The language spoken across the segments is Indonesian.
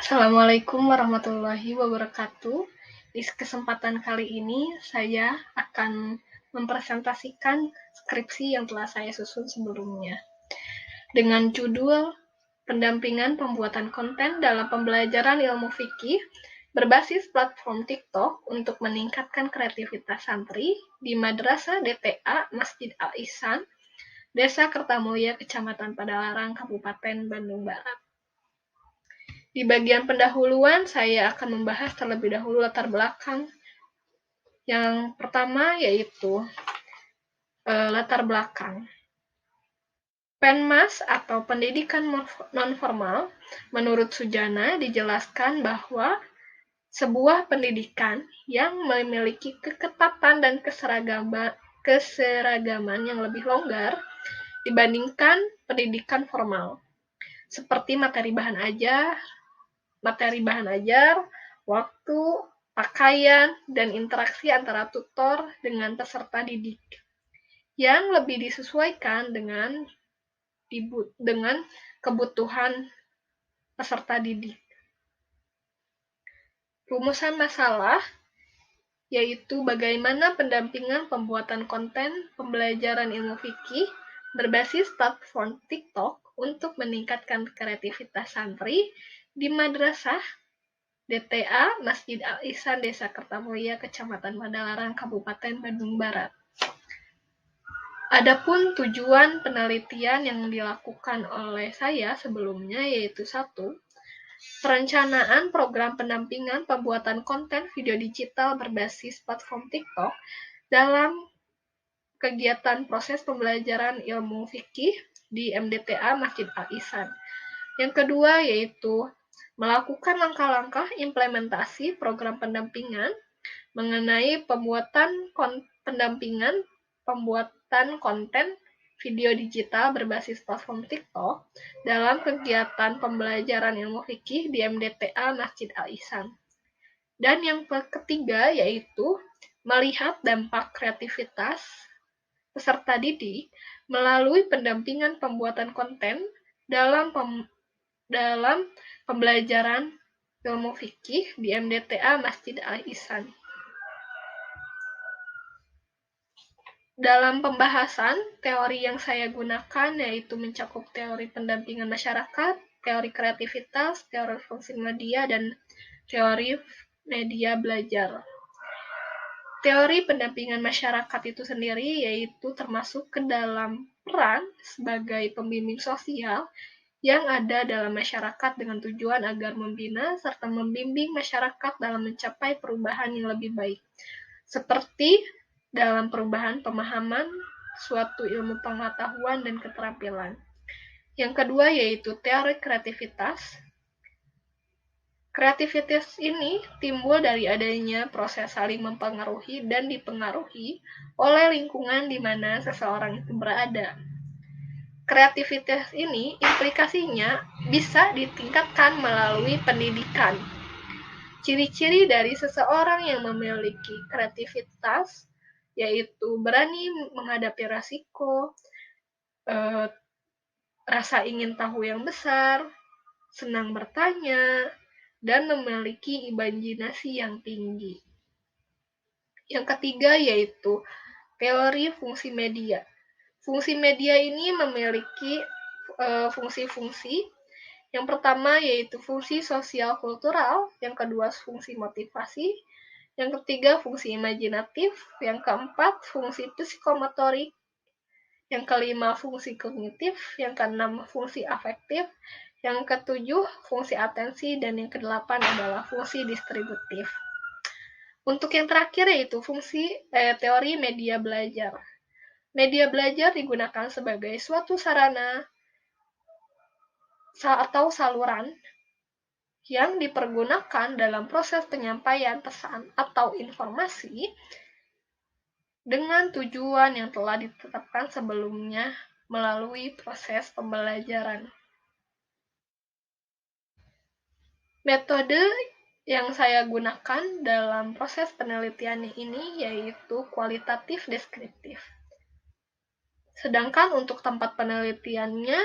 Assalamualaikum warahmatullahi wabarakatuh. Di kesempatan kali ini, saya akan mempresentasikan skripsi yang telah saya susun sebelumnya. Dengan judul Pendampingan Pembuatan Konten dalam Pembelajaran Ilmu Fikih berbasis platform TikTok untuk meningkatkan kreativitas santri di Madrasah DTA Masjid Al-Ihsan, Desa Kertamulya, Kecamatan Padalarang, Kabupaten Bandung Barat. Di bagian pendahuluan, saya akan membahas terlebih dahulu latar belakang. Yang pertama yaitu latar belakang. Penmas atau pendidikan nonformal, menurut Sujana dijelaskan bahwa sebuah pendidikan yang memiliki keketatan dan keseragaman yang lebih longgar dibandingkan pendidikan formal, seperti materi bahan ajar, waktu, pakaian, dan interaksi antara tutor dengan peserta didik yang lebih disesuaikan dengan kebutuhan peserta didik. Rumusan masalah yaitu bagaimana pendampingan pembuatan konten pembelajaran ilmu fikih berbasis platform TikTok untuk meningkatkan kreativitas santri di Madrasah DTA Masjid Al-Ihsan Desa Kertamulya, Kecamatan Padalarang, Kabupaten Bandung Barat. Adapun tujuan penelitian yang dilakukan oleh saya sebelumnya yaitu 1. Perencanaan program pendampingan pembuatan konten video digital berbasis platform TikTok dalam kegiatan proses pembelajaran ilmu fikih di MDTA Masjid Al-Ihsan. Yang kedua yaitu melakukan langkah-langkah implementasi program pendampingan mengenai pembuatan konten video digital berbasis platform TikTok dalam kegiatan pembelajaran ilmu fikih di MDTA Masjid Al-Ihsan. Dan yang ketiga yaitu melihat dampak kreativitas peserta didik melalui pendampingan pembuatan konten dalam pembelajaran ilmu fikih di MDTA Masjid Al-Ihsan. Dalam pembahasan, teori yang saya gunakan yaitu mencakup teori pendampingan masyarakat, teori kreativitas, teori fungsi media, dan teori media belajar. Teori pendampingan masyarakat itu sendiri yaitu termasuk ke dalam peran sebagai pembimbing sosial yang ada dalam masyarakat dengan tujuan agar membina serta membimbing masyarakat dalam mencapai perubahan yang lebih baik, seperti dalam perubahan pemahaman suatu ilmu pengetahuan dan keterampilan. Yang kedua yaitu teori kreativitas. Kreativitas ini timbul dari adanya proses saling mempengaruhi dan dipengaruhi oleh lingkungan di mana seseorang itu berada. Kreativitas ini implikasinya bisa ditingkatkan melalui pendidikan. Ciri-ciri dari seseorang yang memiliki kreativitas yaitu berani menghadapi risiko, rasa ingin tahu yang besar, senang bertanya, dan memiliki imajinasi yang tinggi. Yang ketiga yaitu teori fungsi media. Fungsi media ini memiliki fungsi-fungsi. Yang pertama yaitu fungsi sosial kultural, yang kedua fungsi motivasi, yang ketiga fungsi imajinatif, yang keempat fungsi psikomotorik, yang kelima fungsi kognitif, yang keenam fungsi afektif, yang ketujuh fungsi atensi, dan yang kedelapan adalah fungsi distributif. Untuk yang terakhir yaitu teori media belajar. Media belajar digunakan sebagai suatu sarana atau saluran yang dipergunakan dalam proses penyampaian pesan atau informasi dengan tujuan yang telah ditetapkan sebelumnya melalui proses pembelajaran. Metode yang saya gunakan dalam proses penelitian ini yaitu kualitatif deskriptif. Sedangkan untuk tempat penelitiannya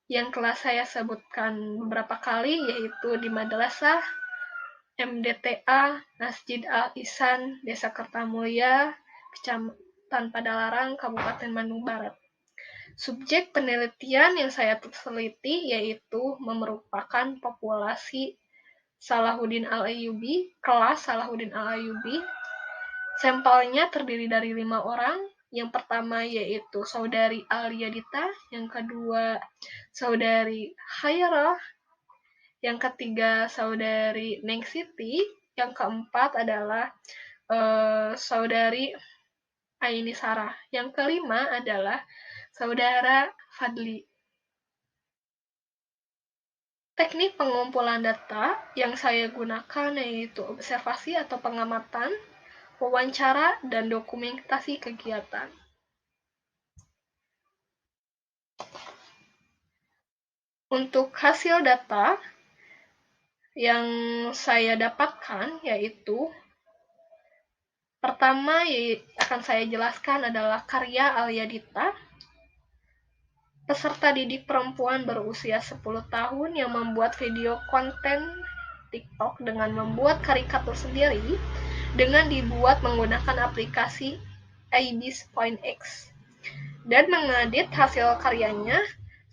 yang telah saya sebutkan beberapa kali, yaitu di Madrasah, MDTA, Masjid Al-Ihsan, Desa Kertamulya, Kecamatan Padalarang, Kabupaten Bandung Barat. Subjek penelitian yang saya teliti yaitu merupakan populasi Salahuddin Al-Ayyubi, kelas Salahuddin Al-Ayyubi. Sampelnya terdiri dari 5 orang. Yang pertama yaitu Saudari Alia Dita, yang kedua Saudari Khairah, yang ketiga Saudari Neng Siti, yang keempat adalah Saudari Aini Sarah, yang kelima adalah Saudara Fadli. Teknik pengumpulan data yang saya gunakan yaitu observasi atau pengamatan, wawancara, dan dokumentasi kegiatan. Untuk hasil data yang saya dapatkan yaitu pertama akan saya jelaskan adalah karya Alia Dita, peserta didik perempuan berusia 10 tahun yang membuat video konten TikTok dengan membuat karikatur sendiri dengan dibuat menggunakan aplikasi ibis.x dan mengedit hasil karyanya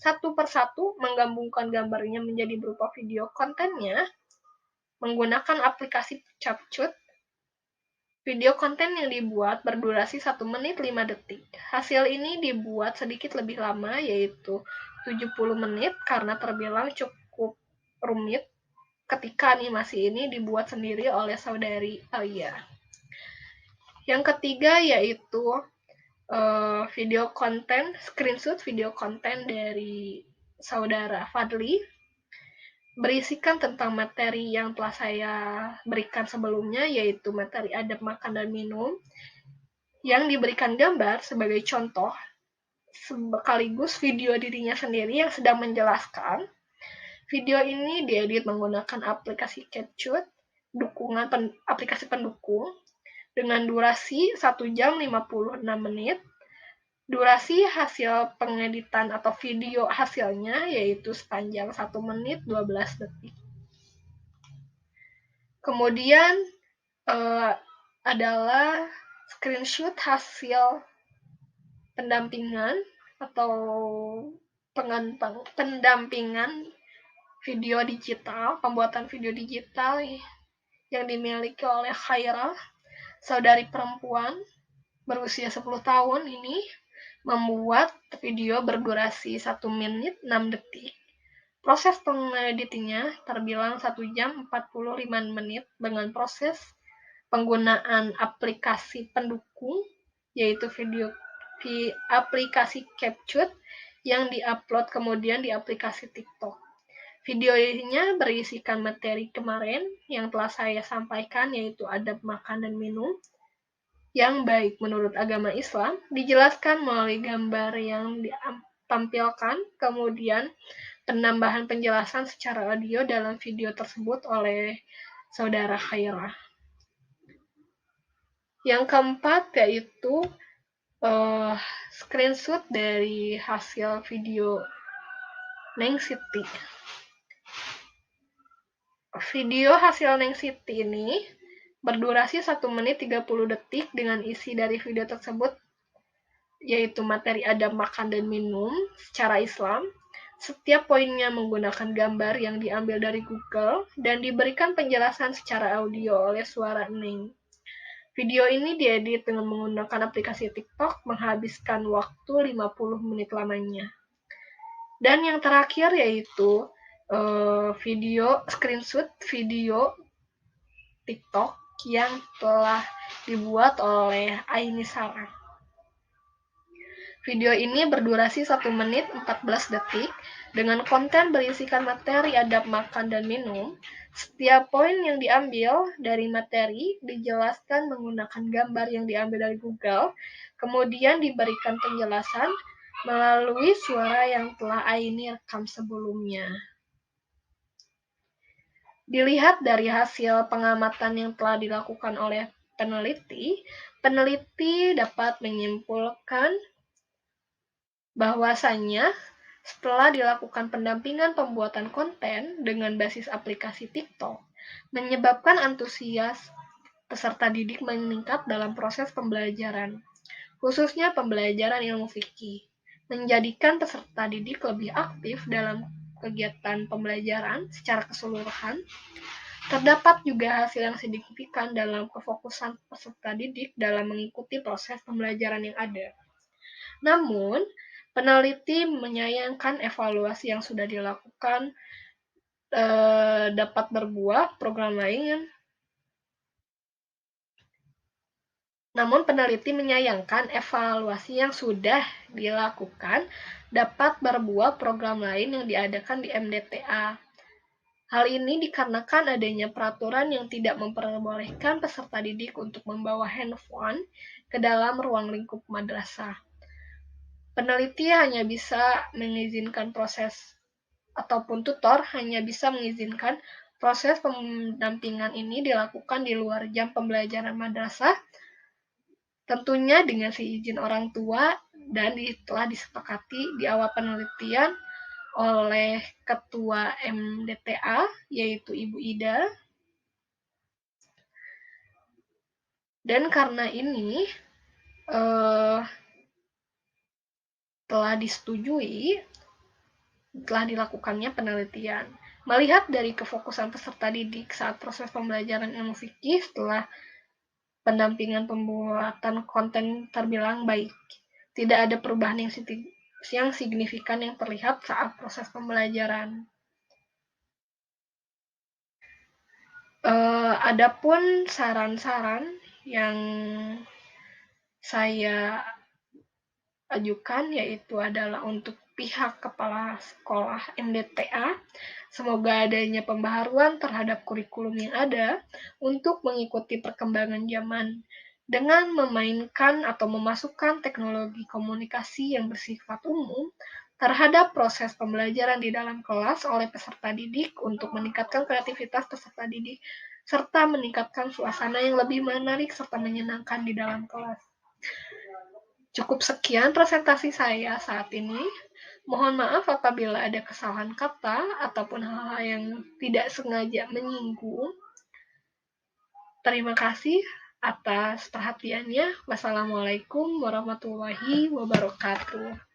satu persatu, menggabungkan gambarnya menjadi berupa video kontennya menggunakan aplikasi CapCut. Video konten yang dibuat berdurasi 1 menit 5 detik. Hasil ini dibuat sedikit lebih lama, yaitu 70 menit, karena terbilang cukup rumit ketika animasi ini dibuat sendiri oleh Saudari Alia. Yang ketiga yaitu video konten, screenshot video konten dari Saudara Fadli, berisikan tentang materi yang telah saya berikan sebelumnya, yaitu materi adab makan dan minum, yang diberikan gambar sebagai contoh, sekaligus video dirinya sendiri yang sedang menjelaskan. Video ini diedit menggunakan aplikasi CapCut, aplikasi pendukung, dengan durasi 1 jam 56 menit. Durasi hasil pengeditan atau video hasilnya yaitu sepanjang 1 menit 12 detik. Kemudian adalah screenshot hasil pendampingan atau pendampingan video digital, pembuatan video digital yang dimiliki oleh Khairah, saudari perempuan berusia 10 tahun ini, membuat video berdurasi 1 menit 6 detik. Proses pengeditingnya terbilang 1 jam 45 menit dengan proses penggunaan aplikasi pendukung, yaitu aplikasi CapCut yang diupload kemudian di aplikasi TikTok. Videonya berisikan materi kemarin yang telah saya sampaikan, yaitu adab makan dan minum, yang baik menurut agama Islam, dijelaskan melalui gambar yang ditampilkan, kemudian penambahan penjelasan secara audio dalam video tersebut oleh Saudara Khairah. Yang keempat yaitu screenshot dari hasil video Neng Siti. Video hasil Neng Siti ini berdurasi 1 menit 30 detik dengan isi dari video tersebut yaitu materi adab makan dan minum secara Islam. Setiap poinnya menggunakan gambar yang diambil dari Google dan diberikan penjelasan secara audio oleh suara Neng. Video ini diedit dengan menggunakan aplikasi TikTok, menghabiskan waktu 50 menit lamanya. Dan yang terakhir yaitu screenshot video TikTok yang telah dibuat oleh Aini Sarah. Video ini berdurasi 1 menit 14 detik dengan konten berisikan materi adab makan dan minum. Setiap poin yang diambil dari materi dijelaskan menggunakan gambar yang diambil dari Google, kemudian diberikan penjelasan melalui suara yang telah Aini rekam sebelumnya. Dilihat dari hasil pengamatan yang telah dilakukan oleh peneliti dapat menyimpulkan bahwasannya Setelah dilakukan pendampingan pembuatan konten dengan basis aplikasi TikTok, menyebabkan antusias peserta didik meningkat dalam proses pembelajaran, khususnya pembelajaran ilmu fikih, menjadikan peserta didik lebih aktif dalam kegiatan pembelajaran secara keseluruhan. Terdapat juga hasil yang signifikan dalam kefokusan peserta didik dalam mengikuti proses pembelajaran yang ada. Namun, peneliti menyayangkan evaluasi yang sudah dilakukan dapat berbuah program lain. Namun, peneliti menyayangkan evaluasi yang sudah dilakukan dapat berbuah program lain yang diadakan di MDTA. Hal ini dikarenakan adanya peraturan yang tidak memperbolehkan peserta didik untuk membawa handphone ke dalam ruang lingkup madrasah. Peneliti hanya bisa mengizinkan proses ataupun tutor hanya bisa mengizinkan proses pendampingan ini dilakukan di luar jam pembelajaran madrasah, tentunya dengan seizin orang tua dan telah disepakati di awal penelitian oleh Ketua MDTA, yaitu Ibu Ida. Dan karena ini telah disetujui, telah dilakukannya penelitian. Melihat dari kefokusan peserta didik saat proses pembelajaran ilmu fikih setelah pendampingan pembuatan konten terbilang baik. Tidak ada perubahan yang signifikan yang terlihat saat proses pembelajaran. Adapun saran-saran yang saya ajukan yaitu adalah untuk pihak kepala sekolah MDTA, semoga adanya pembaharuan terhadap kurikulum yang ada untuk mengikuti perkembangan zaman dengan memainkan atau memasukkan teknologi komunikasi yang bersifat umum terhadap proses pembelajaran di dalam kelas oleh peserta didik untuk meningkatkan kreativitas peserta didik serta meningkatkan suasana yang lebih menarik serta menyenangkan di dalam kelas. Cukup sekian presentasi saya saat ini. Mohon maaf apabila ada kesalahan kata ataupun hal-hal yang tidak sengaja menyinggung. Terima kasih atas perhatiannya. Wassalamualaikum warahmatullahi wabarakatuh.